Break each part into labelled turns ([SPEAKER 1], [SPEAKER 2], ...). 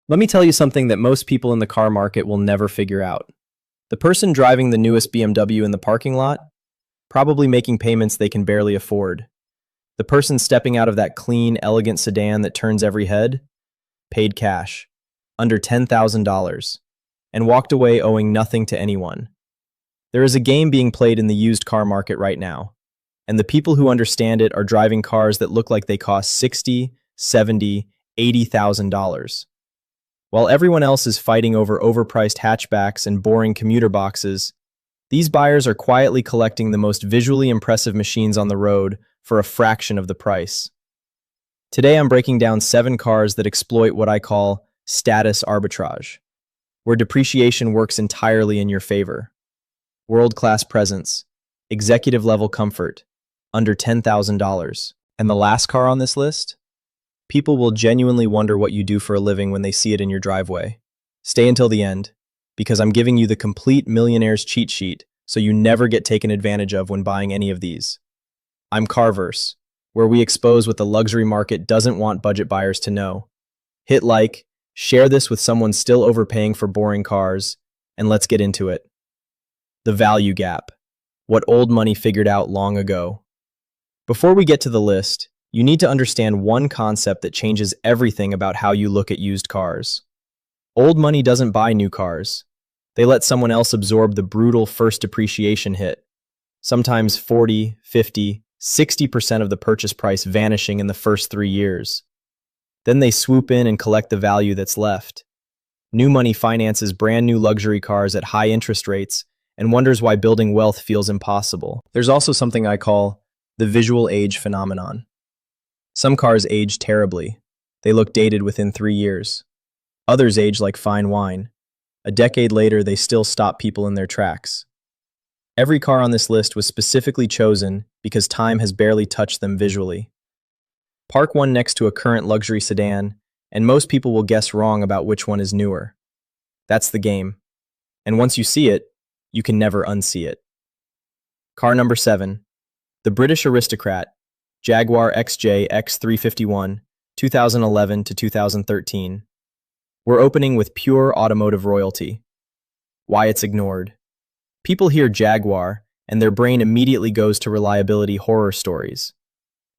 [SPEAKER 1] Let me tell you something that most people in the car market will never figure out. The person driving the newest BMW in the parking lot, probably making payments they can barely afford. The person stepping out of that clean, elegant sedan that turns every head, paid cash, under $10,000, and walked away owing nothing to anyone. There is a game being played in the used car market right now, and the people who understand it are driving cars that look like they cost $60, $70, $80,000. While everyone else is fighting over overpriced hatchbacks and boring commuter boxes, these buyers are quietly collecting the most visually impressive machines on the road for a fraction of the price. Today I'm breaking down 7 cars that exploit what I call status arbitrage, where depreciation works entirely in your favor. World-class presence, executive-level comfort, under $10,000. And the last car on this list? People will genuinely wonder what you do for a living when they see it in your driveway. Stay until the end, because I'm giving you the complete Millionaire's cheat sheet so you never get taken advantage of when buying any of these. I'm Carverse, where we expose what the luxury market doesn't want budget buyers to know. Hit like, share this with someone still overpaying for boring cars, and let's get into it. The value gap, what old money figured out long ago. Before we get to the list, you need to understand one concept that changes everything about how you look at used cars. Old money doesn't buy new cars. They let someone else absorb the brutal first depreciation hit, sometimes 40, 50, 60% of the purchase price vanishing in the first 3 years. Then they swoop in and collect the value that's left. New money finances brand new luxury cars at high interest rates and wonders why building wealth feels impossible. There's also something I call the visual age phenomenon. Some cars age terribly. They look dated within 3 years. Others age like fine wine. A decade later, they still stop people in their tracks. Every car on this list was specifically chosen because time has barely touched them visually. Park one next to a current luxury sedan, and most people will guess wrong about which one is newer. That's the game. And once you see it, you can never unsee it. Car number 7, the British Aristocrat, Jaguar XJ X351, 2011 to 2013. We're opening with pure automotive royalty. Why it's ignored. People hear Jaguar, and their brain immediately goes to reliability horror stories.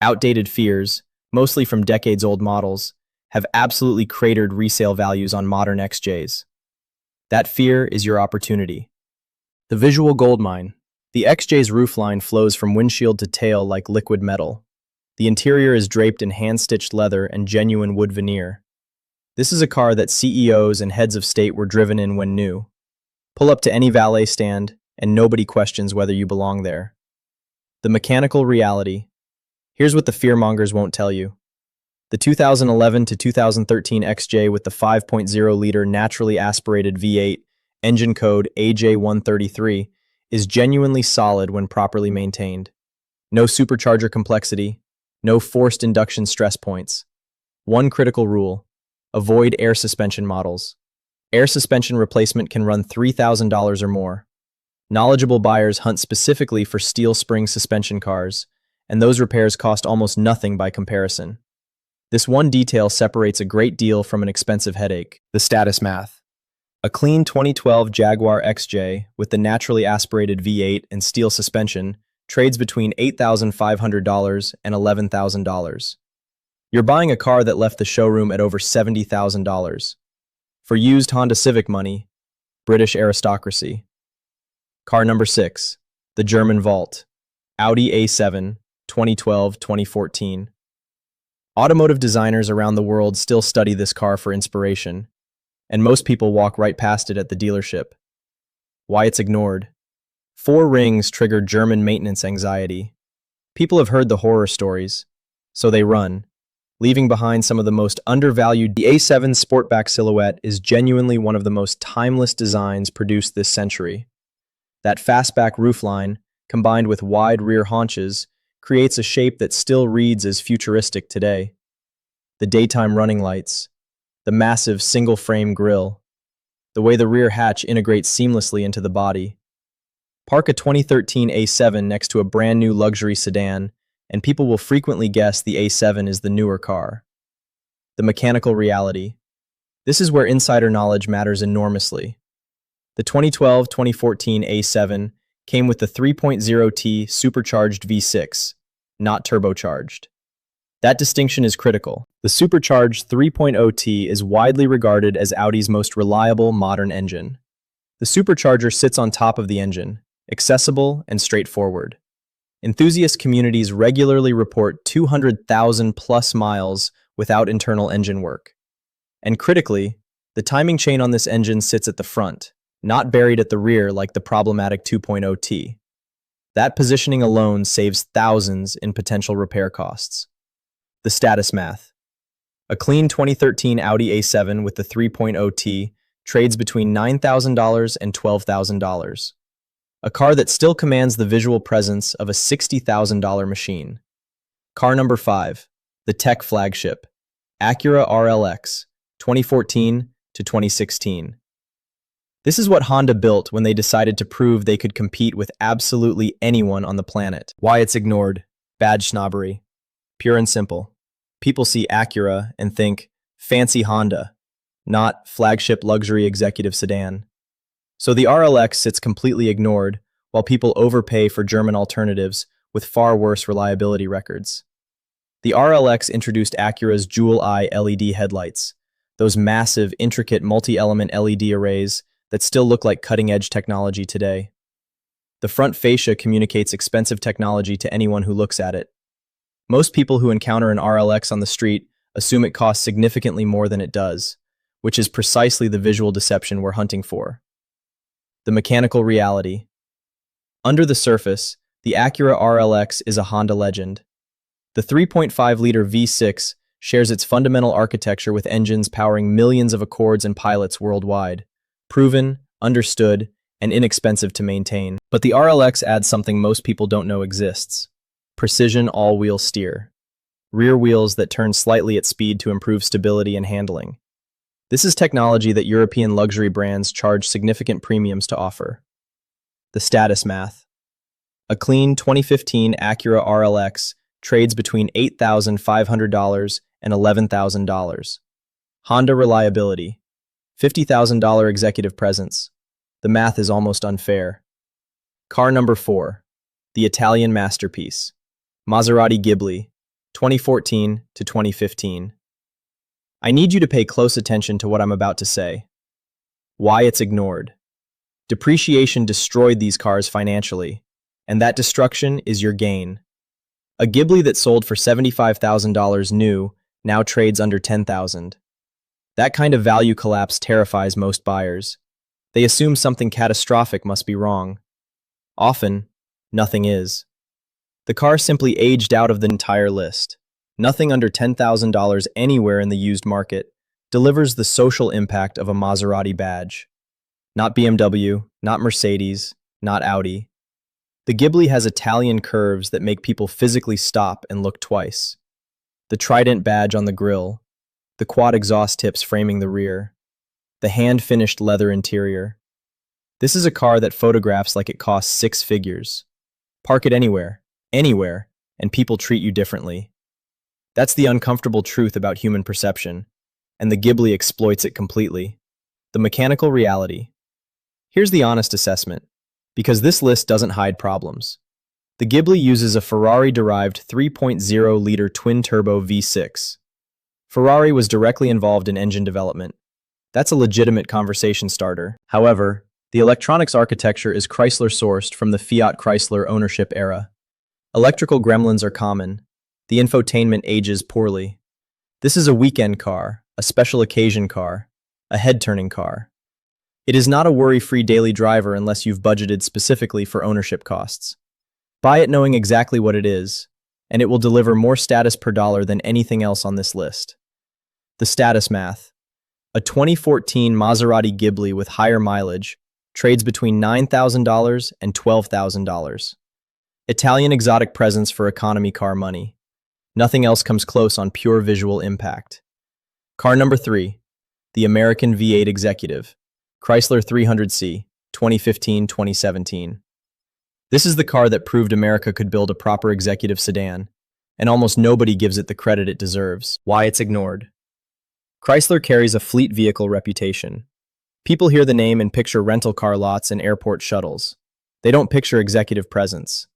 [SPEAKER 1] Outdated fears, mostly from decades-old models, have absolutely cratered resale values on modern XJs. That fear is your opportunity. The visual goldmine. The XJ's roofline flows from windshield to tail like liquid metal. The interior is draped in hand-stitched leather and genuine wood veneer. This is a car that CEOs and heads of state were driven in when new. Pull up to any valet stand, and nobody questions whether you belong there. The mechanical reality. Here's what the fearmongers won't tell you. The 2011 to 2013 XJ with the 5.0-liter naturally aspirated V8, engine code AJ133, is genuinely solid when properly maintained. No supercharger complexity, no forced induction stress points. One critical rule: avoid air suspension models. Air suspension replacement can run $3,000 or more. Knowledgeable buyers hunt specifically for steel spring suspension cars, and those repairs cost almost nothing by comparison. This one detail separates a great deal from an expensive headache: the status math. A clean 2012 Jaguar XJ with the naturally aspirated V8 and steel suspension trades between $8,500 and $11,000. You're buying a car that left the showroom at over $70,000. For used Honda Civic money, British Aristocracy. Car number 6, the German Vault, Audi A7, 2012-2014. Automotive designers around the world still study this car for inspiration, and most people walk right past it at the dealership. Why it's ignored. 4 rings triggered German maintenance anxiety. People have heard the horror stories, so they run, leaving behind some of the most undervalued. The A7 Sportback silhouette is genuinely one of the most timeless designs produced this century. That fastback roofline, combined with wide rear haunches, creates a shape that still reads as futuristic today. The daytime running lights, the massive single-frame grille, the way the rear hatch integrates seamlessly into the body. Park a 2013 A7 next to a brand new luxury sedan, and people will frequently guess the A7 is the newer car. The mechanical reality. This is where insider knowledge matters enormously. The 2012-2014 A7 came with the 3.0T supercharged V6, not turbocharged. That distinction is critical. The supercharged 3.0T is widely regarded as Audi's most reliable modern engine. The supercharger sits on top of the engine, accessible and straightforward. Enthusiast communities regularly report 200,000 plus miles without internal engine work. And critically, the timing chain on this engine sits at the front, not buried at the rear like the problematic 2.0T. That positioning alone saves thousands in potential repair costs. The status math. A clean 2013 Audi A7 with the 3.0T trades between $9,000 and $12,000. A car that still commands the visual presence of a $60,000 machine. Car number 5, the tech flagship, Acura RLX, 2014 to 2016. This is what Honda built when they decided to prove they could compete with absolutely anyone on the planet. Why it's ignored? Badge snobbery. Pure and simple. People see Acura and think, fancy Honda, not flagship luxury executive sedan. So the RLX sits completely ignored, while people overpay for German alternatives with far worse reliability records. The RLX introduced Acura's Jewel Eye LED headlights, those massive, intricate multi-element LED arrays that still look like cutting-edge technology today. The front fascia communicates expensive technology to anyone who looks at it. Most people who encounter an RLX on the street assume it costs significantly more than it does, which is precisely the visual deception we're hunting for. The mechanical reality. Under the surface, the Acura RLX is a Honda legend. The 3.5-liter V6 shares its fundamental architecture with engines powering millions of Accords and Pilots worldwide, proven, understood, and inexpensive to maintain. But the RLX adds something most people don't know exists: precision all-wheel steer. Rear wheels that turn slightly at speed to improve stability and handling. This is technology that European luxury brands charge significant premiums to offer. The status math. A clean 2015 Acura RLX trades between $8,500 and $11,000. Honda reliability. $50,000 executive presence. The math is almost unfair. Car number 4. The Italian masterpiece. Maserati Ghibli, 2014 to 2015. I need you to pay close attention to what I'm about to say. Why it's ignored. Depreciation destroyed these cars financially, and that destruction is your gain. A Ghibli that sold for $75,000 new now trades under $10,000. That kind of value collapse terrifies most buyers. They assume something catastrophic must be wrong. Often, nothing is. The car simply aged out of the entire list. Nothing under $10,000 anywhere in the used market delivers the social impact of a Maserati badge. Not BMW, not Mercedes, not Audi. The Ghibli has Italian curves that make people physically stop and look twice. The Trident badge on the grille, the quad exhaust tips framing the rear, the hand-finished leather interior. This is a car that photographs like it costs 6 figures. Park it anywhere, and people treat you differently. That's the uncomfortable truth about human perception, and the Ghibli exploits it completely. The mechanical reality. Here's the honest assessment, because this list doesn't hide problems. The Ghibli uses a Ferrari-derived 3.0-liter twin-turbo V6. Ferrari was directly involved in engine development. That's a legitimate conversation starter. However, the electronics architecture is Chrysler-sourced from the Fiat Chrysler ownership era. Electrical gremlins are common. The infotainment ages poorly. This is a weekend car, a special occasion car, a head-turning car. It is not a worry-free daily driver unless you've budgeted specifically for ownership costs. Buy it knowing exactly what it is, and it will deliver more status per dollar than anything else on this list. The status math. A 2014 Maserati Ghibli with higher mileage trades between $9,000 and $12,000. Italian exotic presence for economy car money. Nothing else comes close on pure visual impact. Car number 3, the American V8 Executive, Chrysler 300C, 2015-2017. This is the car that proved America could build a proper executive sedan, and almost nobody gives it the credit it deserves. Why it's ignored. Chrysler carries a fleet vehicle reputation. People hear the name and picture rental car lots and airport shuttles. They don't picture executive presence.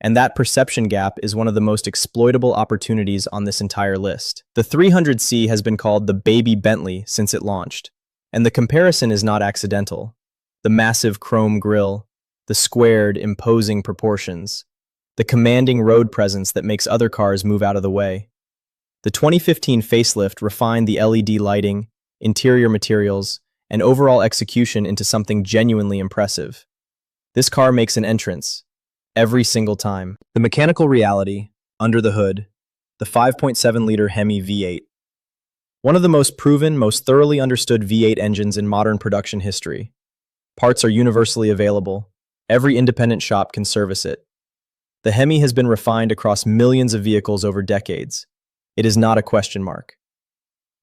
[SPEAKER 1] And that perception gap is one of the most exploitable opportunities on this entire list. The 300C has been called the baby Bentley since it launched. And the comparison is not accidental. The massive chrome grille, the squared, imposing proportions, the commanding road presence that makes other cars move out of the way. The 2015 facelift refined the LED lighting, interior materials, and overall execution into something genuinely impressive. This car makes an entrance every single time. The mechanical reality, under the hood, the 5.7-liter Hemi V8. One of the most proven, most thoroughly understood V8 engines in modern production history. Parts are universally available. Every independent shop can service it. The Hemi has been refined across millions of vehicles over decades. It is not a question mark.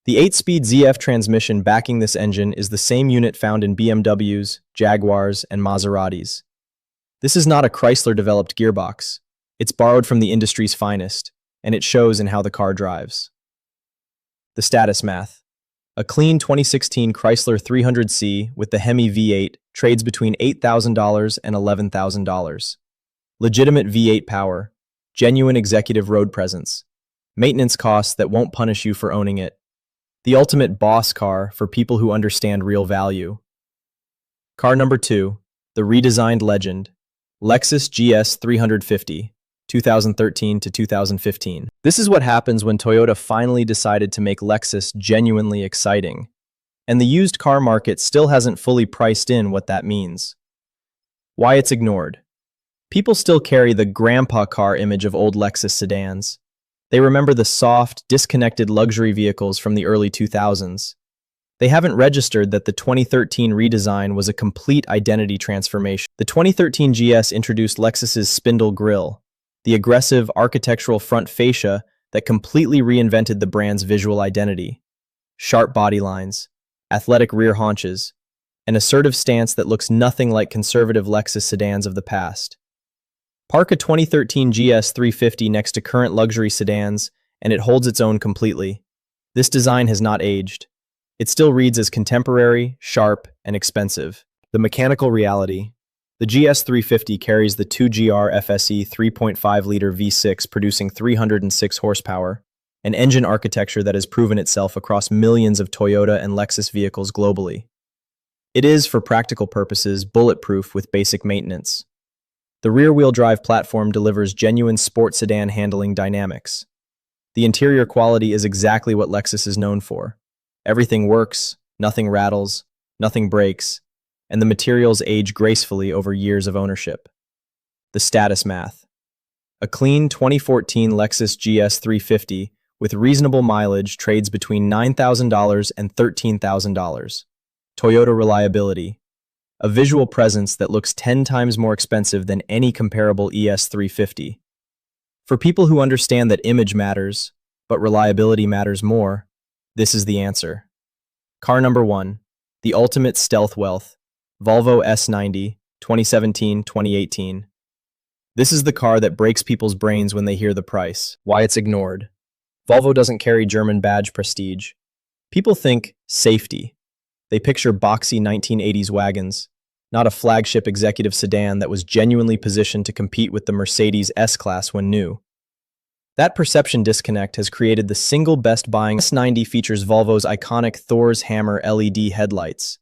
[SPEAKER 1] The 8-speed ZF transmission backing this engine is the same unit found in BMWs, Jaguars, and Maseratis. This is not a Chrysler-developed gearbox. It's borrowed from the industry's finest, and it shows in how the car drives. The status math. A clean 2016 Chrysler 300C with the Hemi V8 trades between $8,000 and $11,000. Legitimate V8 power, genuine executive road presence, maintenance costs that won't punish you for owning it. The ultimate boss car for people who understand real value. Car number 2, the redesigned legend, Lexus GS 350, 2013 to 2015. This is what happens when Toyota finally decided to make Lexus genuinely exciting. And the used car market still hasn't fully priced in what that means. Why it's ignored. People still carry the grandpa car image of old Lexus sedans. They remember the soft, disconnected luxury vehicles from the early 2000s. They haven't registered that the 2013 redesign was a complete identity transformation. The 2013 GS introduced Lexus's spindle grille, the aggressive architectural front fascia that completely reinvented the brand's visual identity. Sharp body lines, athletic rear haunches, an assertive stance that looks nothing like conservative Lexus sedans of the past. Park a 2013 GS 350 next to current luxury sedans, and it holds its own completely. This design has not aged. It still reads as contemporary, sharp, and expensive. The mechanical reality. The GS 350 carries the 2GR FSE 3.5-liter V6 producing 306 horsepower, an engine architecture that has proven itself across millions of Toyota and Lexus vehicles globally. It is, for practical purposes, bulletproof with basic maintenance. The rear-wheel drive platform delivers genuine sport sedan handling dynamics. The interior quality is exactly what Lexus is known for. Everything works, nothing rattles, nothing breaks, and the materials age gracefully over years of ownership. The status math. A clean 2014 Lexus GS 350 with reasonable mileage trades between $9,000 and $13,000. Toyota reliability. A visual presence that looks 10 times more expensive than any comparable ES 350. For people who understand that image matters, but reliability matters more, this is the answer. Car number 1, the ultimate stealth wealth, Volvo S90, 2017-2018. This is the car that breaks people's brains when they hear the price, why it's ignored. Volvo doesn't carry German badge prestige. People think safety. They picture boxy 1980s wagons, not a flagship executive sedan that was genuinely positioned to compete with the Mercedes S-Class when new. That perception disconnect has created the single best buying. S90 features Volvo's iconic Thor's Hammer LED headlights,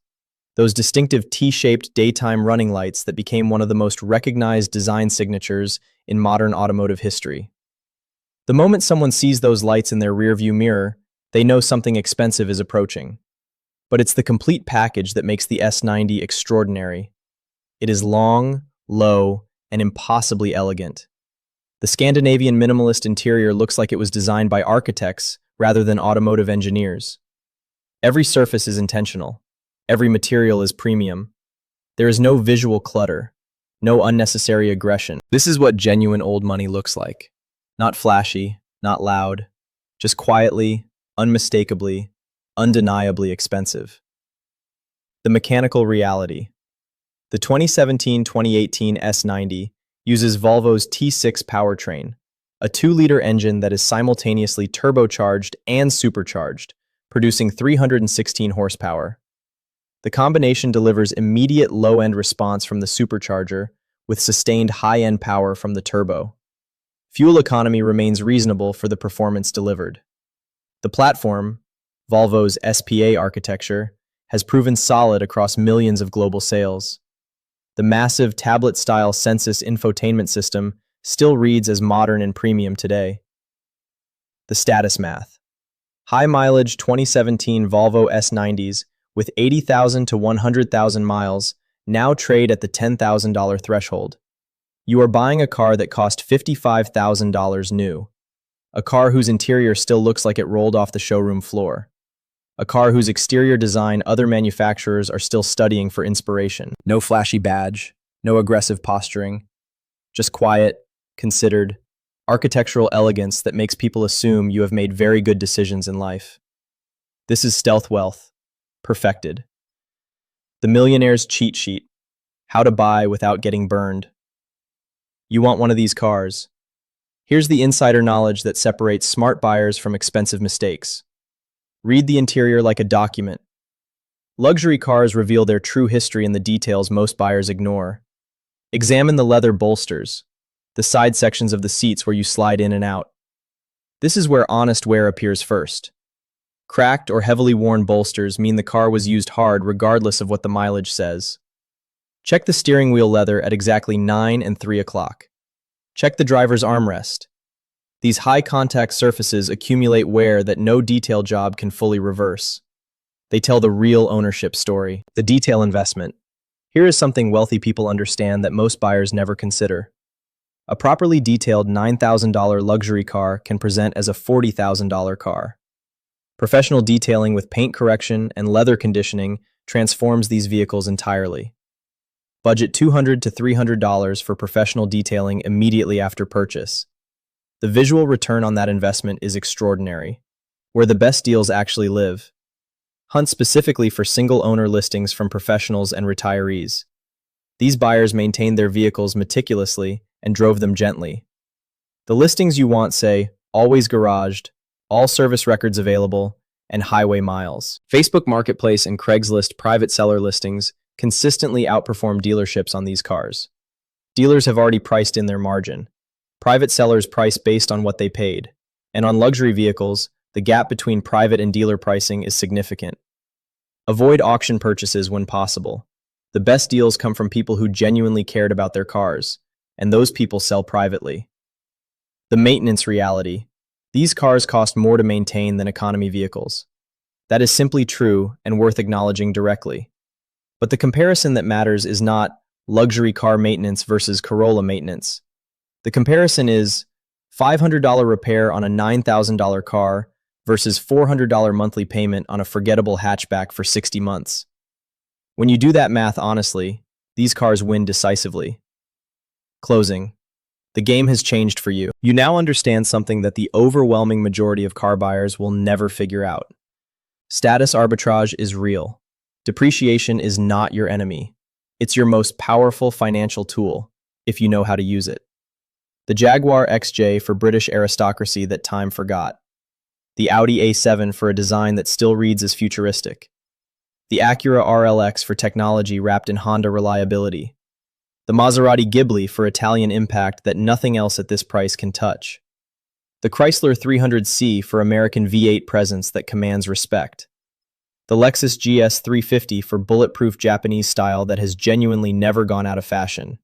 [SPEAKER 1] those distinctive T-shaped daytime running lights that became one of the most recognized design signatures in modern automotive history. The moment someone sees those lights in their rearview mirror, they know something expensive is approaching. But it's the complete package that makes the S90 extraordinary. It is long, low, and impossibly elegant. The Scandinavian minimalist interior looks like it was designed by architects rather than automotive engineers. Every surface is intentional. Every material is premium. There is no visual clutter, no unnecessary aggression. This is what genuine old money looks like. Not flashy, not loud, just quietly, unmistakably, undeniably expensive. The mechanical reality. The 2017-2018 S90 uses Volvo's T6 powertrain, a 2-liter engine that is simultaneously turbocharged and supercharged, producing 316 horsepower. The combination delivers immediate low-end response from the supercharger with sustained high-end power from the turbo. Fuel economy remains reasonable for the performance delivered. The platform, Volvo's SPA architecture, has proven solid across millions of global sales. The massive tablet-style Sensus infotainment system still reads as modern and premium today. The status math. High-mileage 2017 Volvo S90s with 80,000 to 100,000 miles now trade at the $10,000 threshold. You are buying a car that cost $55,000 new. A car whose interior still looks like it rolled off the showroom floor. A car whose exterior design other manufacturers are still studying for inspiration. No flashy badge, no aggressive posturing, just quiet, considered, architectural elegance that makes people assume you have made very good decisions in life. This is stealth wealth, perfected. The Millionaire's cheat sheet, how to buy without getting burned. You want one of these cars. Here's the insider knowledge that separates smart buyers from expensive mistakes. Read the interior like a document. Luxury cars reveal their true history in the details most buyers ignore. Examine the leather bolsters, the side sections of the seats where you slide in and out. This is where honest wear appears first. Cracked or heavily worn bolsters mean the car was used hard regardless of what the mileage says. Check the steering wheel leather at exactly 9 and 3 o'clock. Check the driver's armrest. These high-contact surfaces accumulate wear that no detail job can fully reverse. They tell the real ownership story, the detail investment. Here is something wealthy people understand that most buyers never consider. A properly detailed $9,000 luxury car can present as a $40,000 car. Professional detailing with paint correction and leather conditioning transforms these vehicles entirely. Budget $200 to $300 for professional detailing immediately after purchase. The visual return on that investment is extraordinary, where the best deals actually live. Hunt specifically for single-owner listings from professionals and retirees. These buyers maintained their vehicles meticulously and drove them gently. The listings you want say, always garaged, all service records available, and highway miles. Facebook Marketplace and Craigslist private seller listings consistently outperform dealerships on these cars. Dealers have already priced in their margin. Private sellers price based on what they paid. And on luxury vehicles, the gap between private and dealer pricing is significant. Avoid auction purchases when possible. The best deals come from people who genuinely cared about their cars, and those people sell privately. The maintenance reality. These cars cost more to maintain than economy vehicles. That is simply true and worth acknowledging directly. But the comparison that matters is not luxury car maintenance versus Corolla maintenance. The comparison is $500 repair on a $9,000 car versus $400 monthly payment on a forgettable hatchback for 60 months. When you do that math honestly, these cars win decisively. Closing. The game has changed for you. You now understand something that the overwhelming majority of car buyers will never figure out. Status arbitrage is real. Depreciation is not your enemy. It's your most powerful financial tool, if you know how to use it. The Jaguar XJ for British aristocracy that time forgot. The Audi A7 for a design that still reads as futuristic. The Acura RLX for technology wrapped in Honda reliability. The Maserati Ghibli for Italian impact that nothing else at this price can touch. The Chrysler 300C for American V8 presence that commands respect. The Lexus GS 350 for bulletproof Japanese style that has genuinely never gone out of fashion.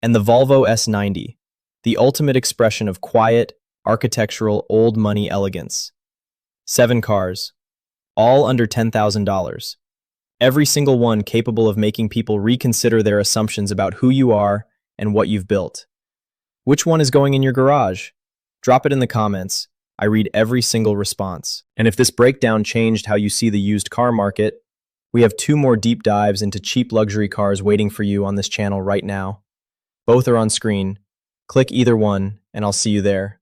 [SPEAKER 1] And the Volvo S90, the ultimate expression of quiet, architectural, old money elegance. 7 cars, all under $10,000. Every single one capable of making people reconsider their assumptions about who you are and what you've built. Which one is going in your garage? Drop it in the comments. I read every single response. And if this breakdown changed how you see the used car market, we have 2 more deep dives into cheap luxury cars waiting for you on this channel right now. Both are on screen. Click either one, and I'll see you there.